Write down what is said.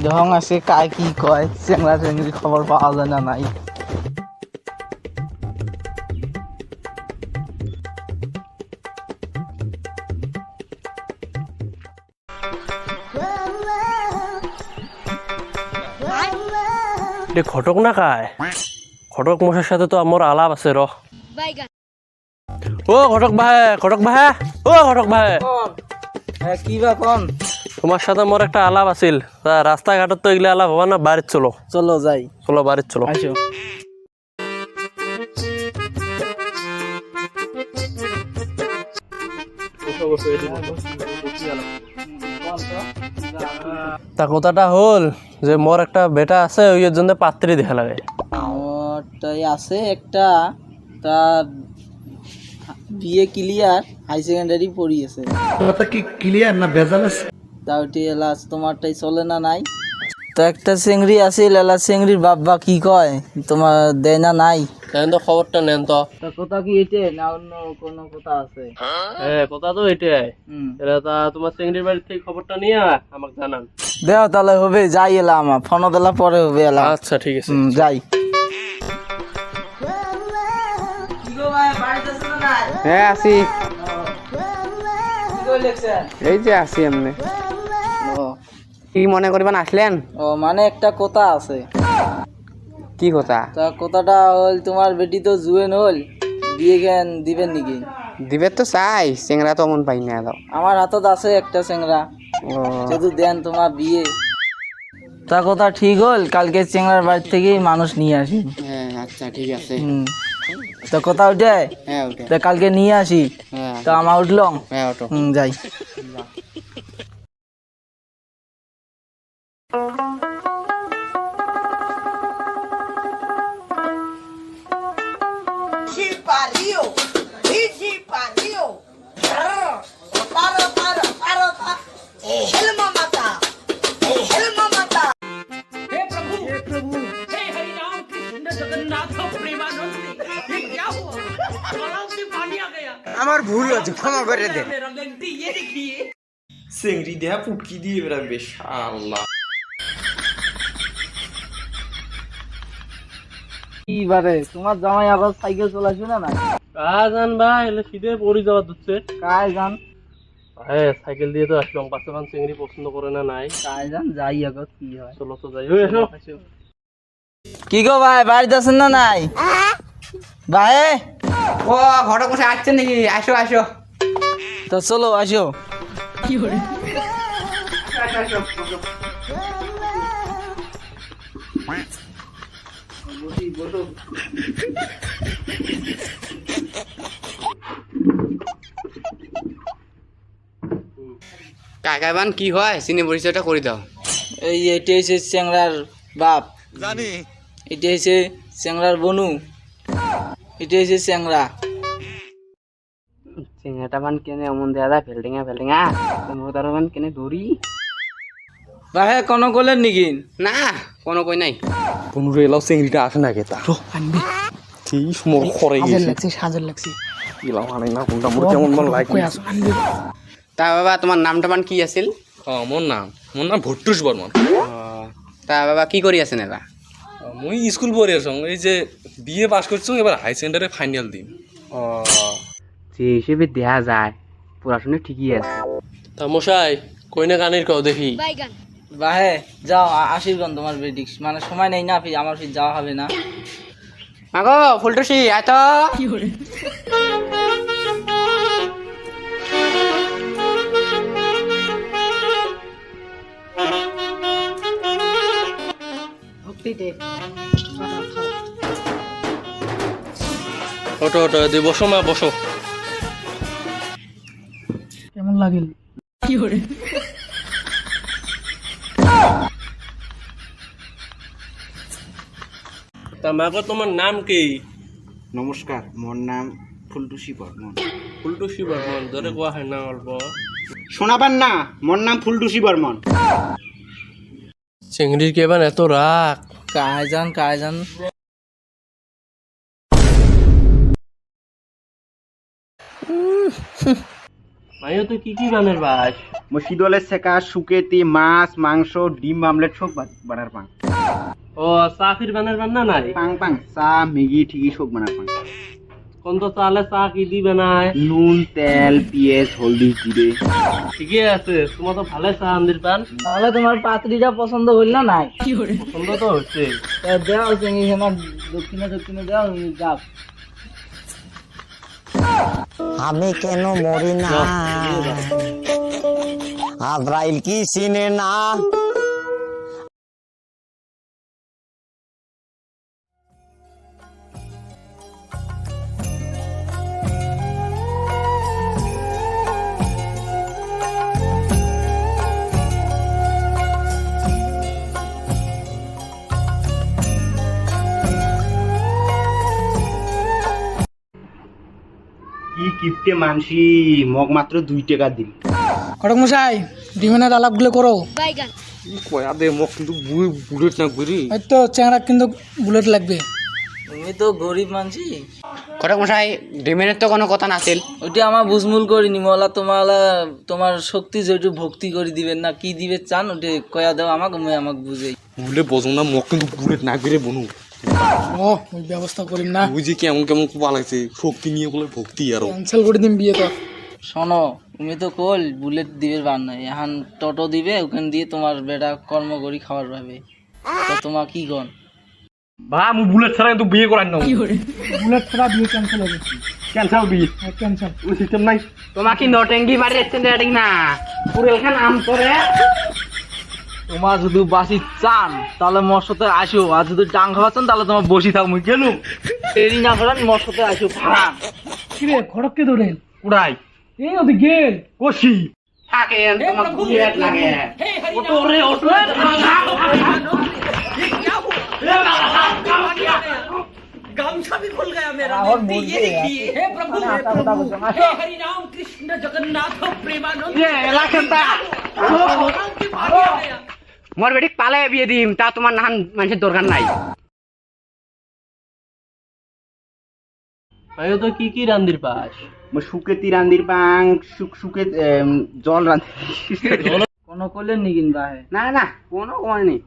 যখন আসে কায় কি কয় চেংড়া চেংড়ির খবর পাওয়া যায় না নাই। ঘটক না খায় ঘটক মশার সাথে তো আমার আলাপ আছে র। ও ঘটক ভাই, ঘটক ভাই, ও ঘটক ভাই, কি বা কোন? তোমার সাথে মোর একটা আলাপ আছিল। রাস্তাঘাটত তো এগুলা আলাপ হবা না, বাড়ির চলো। চলো যাই। চলো বাড়ির চলো। আসো। তা কথাটা হল যে মোর একটা বেটা আছে, ওই জন্য পাত্রী দেখা লাগে। তাই আছে একটা, তার বিয়ে ক্লিয়ার, হাই সেকেন্ডারি পড়িয়েছে। কথা কি ক্লিয়ার না ভেজাল আছে? তাওটি এলাচ তোমারটাই চলে না নাই? তো একটা চিংড়ি আছিল, এলা চিংড়ির বাব্বা কি কয় তোমার দেয় না নাই? কেন তো খবরটা নেন তো। কথা কি এটে না অন্য কোনো কথা আছে? হ্যাঁ কথা তো এটাই। এরা তা তোমার চিংড়ির বাড়ি থেকে খবরটা নিয়ে আমাকে জানান। দেও তাহলে হবে, যাই এলা আমার ফোন দিলা পরে হবে এলা। আচ্ছা ঠিক আছে যাই। হ্যাঁ আছি, এই যে আছি এমনি। কি মনে করবেন আসলেন? ও মানে একটা কথা আছে। কি কথা? তা কথাটা হল তোমার বেটি তো জুয়েন হল, বিয়ে জ্ঞান দিবেন নাকি? দিবে তো চাই, চেংরা তো মন পাই না দাও। আমার হাতত আছে একটা চেংরা, ও যদি দেন তোমার বিয়ে। তা কথা ঠিক হল, কালকে চেংরার বাড়ি থেকে মানুষ নিয়ে আসি। হ্যাঁ আচ্ছা ঠিক আছে। তা কথা উঠে, হ্যাঁ ওটা, তা কালকে নিয়ে আসি। হ্যাঁ তা আমার উঠল, হ্যাঁ ওটা। যাই। Pariu! Vixe pariu! Para! Helma mata! Helma mata! আমার ভুল হচ্ছে, ক্ষমা করে দে। চিংড়ি দেহা পুটকি দিয়ে বেড়াবে শালা। এবারে তোমার জামাই আবার সাইকেল চলাইছো না না? জান ভাই, এলে শীতে পড়ে যাওয়া দিচ্ছে। কায় জান? হ্যাঁ সাইকেল দিয়ে তো আসলাম, পাশে পান চিংড়ি পছন্দ করে না নাই। কায় জান, যাই আগে কি হয়। চলো তো যাই। ওই এসো। কি গো ভাই, বাড়িতে আছেন না নাই? ভাই ও ঘটক মশাই আসছেন নাকি? আসো আসো। তো চলো আসো। কাকাবান কি হয় চিনি পরিচয়টা করে দাও। এই এটা হচ্ছে চেংড়ার বাপ, জানি। এটা হচ্ছে চেংড়ার বনু, এটা হচ্ছে চেংড়া। চিংড়াটা বান কেনে অমন দেয়া যায় ফেলডিঙা মোতার বান কেনে দড়ি। ভাই কোনো কলেন নাকি? না কোনো কই নাই। পনেরো এলাও চিংড়িটা আসে না কেতা আনবি সেই সময় খরে গেছে। সাজের লাগছে এলাও আনে না, কোনটা মোর কেমন মন লাগে। তা বাবা তোমার নামটা বান কি আছিল? মোর নাম ভট্টুস বর্মন। তা বাবা কি করি আছেন এবার? মুই স্কুল পড়ি আছো, এই যে বিএ পাস করছো, এবার হাই সেকেন্ডারি ফাইনাল দিন। ও যে হিসেবে দেয়া যায় পড়াশোনা ঠিকই আছে। তা মশাই কইনা গানের কও দেখি। ভাই যাও, আশীর্বাদ তোমার বেটি, মানে সময় নেই না, আমার ফির যাওয়া হবে না। মাগো ফুলটুসি এত ওটো ওটো দি বসো মা বসো। কেমন লাগিল? তা মাগো তোমার নাম কি? নমস্কার, মোর নাম ফুলটুসি বর্মন। ফুলটুসি বর্মন, ধরে কোয়া হয় না অল্প। শোনাবার না, মোর নাম ফুলটুসি বর্মন। চিংড়ির কেবান এত রাগ। কায় জান মাইও তুই কি গানের বাস? মই শীতলে সেকা শুকেতি মাছ মাংস ডিম আমলেট সব বানার পাং ও চা ফির বানের বান্না নাই পাং পাং চা ম্যাগি ঠিকই সব বানার পাং কোন তো চালে চা কি দি বানায় নুন তেল পিঁয়াজ হলদি জিরে ঠিকই আছে তোমার তো ভালো চা আন্দির পান তাহলে তোমার পাত্রীটা পছন্দ হইল না নাই পছন্দ তো হচ্ছে তা দেওয়া চিংড়ি আমার দক্ষিণে দক্ষিণে দেওয়া যাক আমি কেন মরি না আজরাইল কি চিনে না কি কিপটে মানসি মগ মাত্র 2 টাকা দিল খড়ক মশাই ডিমেনের আলাপগুলো করো কয়া দে মোক কিন্তু বুলেট না করি এই তো চ্যাংড়া কিন্তু বুলেট লাগবে তুমি তো গরিব মানছি খড়ক মশাই ডিমের তো কোনো কথা নাছিল ওইটা আমার বুঝমুল করিনি মলা তোমার শক্তি যেটু ভক্তি করে দিবেন না কি দিবে চান ওটা কয়া দাও আমাকে আমাকে বুঝেই বুলে বসো না মোক কিন্তু বুলেট না করে বনু ও ওই ব্যবস্থা করিম না বুঝি কেমন কেমন খুব ভালো লাগছে শক্তি নিয়ে বলে ভক্তি আরো ক্যান্সেল করে দিম বিয়ে তো শোনো তুমি তো কল বুলেট দিবে বার নাই এখন টোটো দিবে ওখান দিয়ে তোমার বেটা কর্ম করি খাবার পাবে তো তোমার কি গন বা মু বুলেট ছাড়া কিন্তু বিয়ে করার না বুলেট ছাড়া বিয়ে ক্যান্সেল হবে ক্যান্সার বিয়ে ক্যান্সেল ওই সিস্টেম নাই তোমাকে নটেঙ্গি মারি স্ট্যান্ডার্ডিং না পুরো এখানে আম করে তোমার যদি বাসি চান তাহলে মোর সাথে আসো আর যদি ডাং খাওয়া চান তাহলে তোমার বসি থাকবো গেলুম দেরি না করেন মোর সাথে আসো ভাড়া কিরে খড়ককে ধরেন উড়াই এই ওদি গেল কষি থাকে তোমার বুলেট লাগে ওটো রে ওটো মোর বেটিক পালে বিয়ে দিম তা তোমার নাহান মানুষের দরকার নাই আয়ো তো কি কি রান্দির পাস মই শুকেতি রান্দির পাং শুকে জল রান্ধি কোনো করলেন নি কিনবা না না কোনো নেই